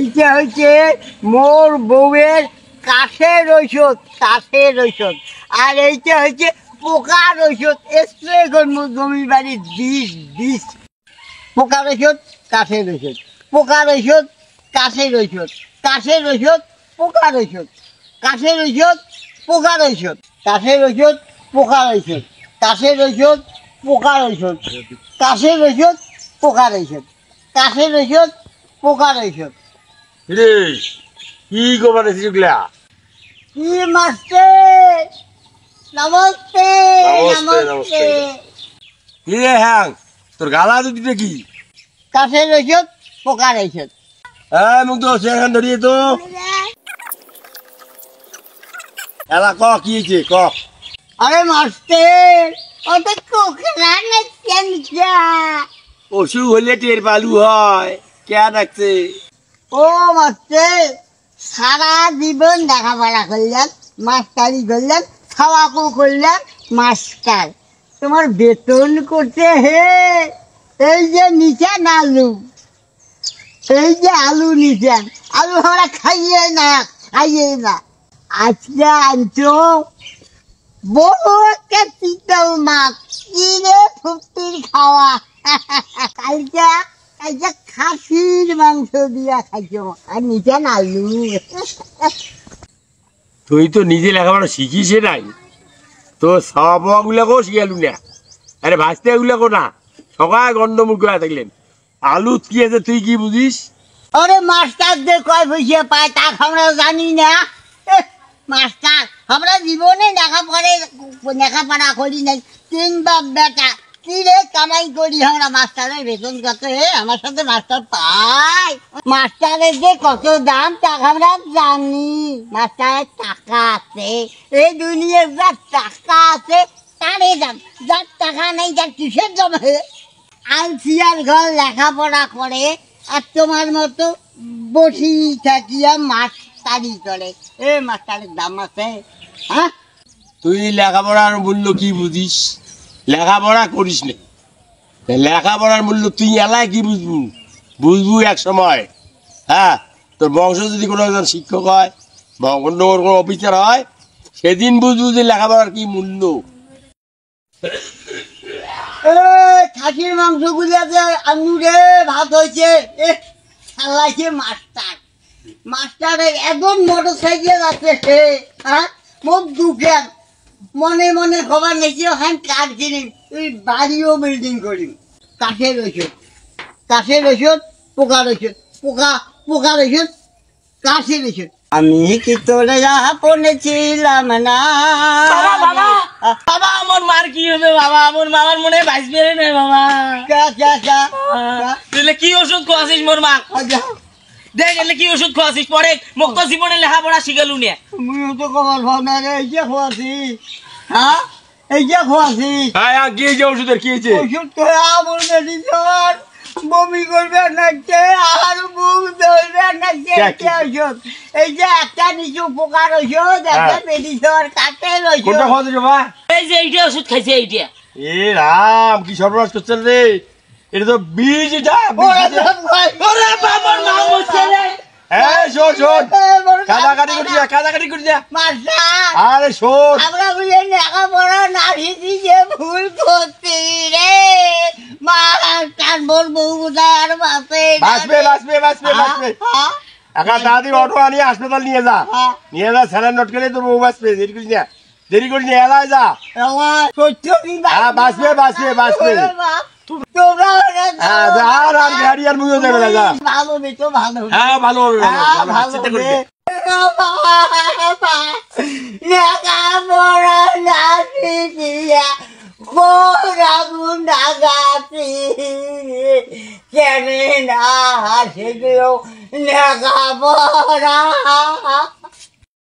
এইটা হচ্ছে মোর বউয়ের কাশের ঔষধ, কাশের ঔষধ। আর এইটা হচ্ছে পোকার ঔষধ, স্প্রে করবো জমি বাড়ির বিষ। পোকার ঔষধ, কাশের ঔষধ, পোকার ঔষধ, কাশের ঔষধ, কাশের ঔষধ, পোকার ঔষধ, কাশের ঔষধ, পোকার ঔষধ, কাশের ঔষধ, পোকার ঔষধ, কাশের ঔষধ, পোকার ঔষধ, কাশের ঔষধ, পোকার ঔষধ, কাশের ঔষধ, পোকার ঔষধ। রে কি গোবর এগুলা? কি মাস্টার, নমস্তে নমস্তে। কি রে হ্যাঁ, তোর গালা দুটিতে কি? কাশের ঔষধ, পোকার ঔষধ। হ্যাঁ মুখ তো সেখান ধরিয়ে তো এলা ক কি হয়েছে ক। আরে মাস্টার, ওটা কোকড়া না কেনটা? অসুখ হলে টের পালু হয় কে ডাকছে? ও মাস্টার, সারা জীবন লেখাপড়া করলাম, মাস্টারি করলাম, খাওয়াকু করলাম মাস্টার। তোমার বেতন করতে হে এই যে নিচান আলু, এই যে আলু নিচান আলু আমরা খাইয়ে না, খাইয়ে না। আজকে আনছো বড় একটা চিতল মাছ, কিনে ফুটির খাওয়া। কালকে কালকে খাসির মাংস দিয়া খাইছো আর নিচান আলু। তুই তো নিজে লেখাপড়া শিখিস নাই, তো সব গুলাকেও শিখালু না। আরে ভাজতে এগুলাকো না, সকাল গন্ডমুখ করে থাকলেন। আলু কি আছে তুই কি বুঝিস? আরে মাস্টারদের কয় পয়সা পায় তা আমরা জানি না। মাস্টার আমরা জীবনে লেখাপড়া করি নাই, তিন বাপ বেটা কি রে কামাই করি আমরা। মাস্টারের বেতন কত হে আমার সাথে মাস্টার পায়? মাস্টারের যে কত দাম তা আমরা জানি। মাস্টারের টাকা আছে, এই দুনিয়ার যার টাকা আছে তারে দাম, যার টাকা নেই তার কিসের দাম হে? আলসিয়ার ঘর লেখাপড়া করে আর তোমার মতো বসি থাকিয়া মাস্টারি করে। এ মাস্টারের দাম আছে? হ্যাঁ, তুই লেখাপড়ার মূল্য কি বুঝিস? লেখাপড়া করিস না, লেখাপড়ার মূল্য তুই এলাকায় কি বুঝবু? বুঝবু এক সময়। হ্যাঁ, তোর বংশ যদি কোনো একজন শিক্ষক হয় বা অন্য কোনো অফিসার হয়, সেদিন বুঝবু যে লেখাপড়ার কি মূল্য। খাসির মাংস গুলিয়াতে আঙুরে ভাত হয়েছে। চালাইছে মাস্টার, মাস্টারের এখন মোটর সাইকেল আছে সে। হ্যাঁ, মুখ দুঃখের মনে মনে খবর নেছি হ্যাঁ কাঠ কিনি, তুই বাড়িও বিল্ডিং করি। কাঠের ঔষধ, কাঠের ঔষধ, পোকার ঔষধ, পোকার ঔষধ, কাঠের ঔষধ। আমি কি তোরে আপনে ছিলাম না? বাবা আমার মার কি হবে? বাবা আমার মামার মনে বাঁচবে না বাবা। তুই কি ওষুধ খাওয়াছিস মোর মা? দেখ এলে কি ওষুধ খাওয়াছিস? পরে মুক্ত জীবনে লেখাপড়া শিখালু নে। মুইও তো কমাল ভাব না রে, এই যে খোয়াছি। হ্যাঁ, এই যে খোয়াছি। হ্যাঁ কি হয়েছে ওষুধের কি হয়েছে? ওষুধ তো আমার মেডিসিন, বমি করবে নাকি আর মুখ ধরবে নাকি ওষুধ। এই যে একটা নিচু পোকার ওষুধ, একটা মেডিসিন, কাঠের ওষুধ। কোনটা খাওয়াতে বাবা? এই যে এইটা ওষুধ খাইছে এইটা। এ রাম কি সর্বনাশ করছেন রে, এটা তো বীজ। এটা ওরে বাবার মা বলছে রে। হ্যাঁ শোন শোন, কাদাকাটি করিস না, কাদাকাটি করিস না। মাস্টার আরে শোন, আমরা বুঝে লেখাপড়া না শিখি যে ভুল করছি রে। মাস্টার মোর বউ কোথায় আর বাঁচে? বাঁচবে বাঁচবে বাঁচবে বাঁচবে। একা তাড়াতাড়ি অটো আনিয়ে হাসপাতাল নিয়ে যা, নিয়ে যা। স্যালাইন নট করে তোর বউ বাঁচবে। দেরি করিস না, দেরি করিস না, এলায় যা। সত্য কি? হ্যাঁ বাঁচবে বাঁচবে বাঁচবে। তোমরা আর গাড়ি আর মুখে যাবে না, যা। ভালো বেতো ভালো। হ্যাঁ ভালো হবে, ভালো চিন্তা করিস না। লেখাপড়া না শিখিয়া কোরাগুন ডাকাতি কেন না শিখলো লেখাপড়া?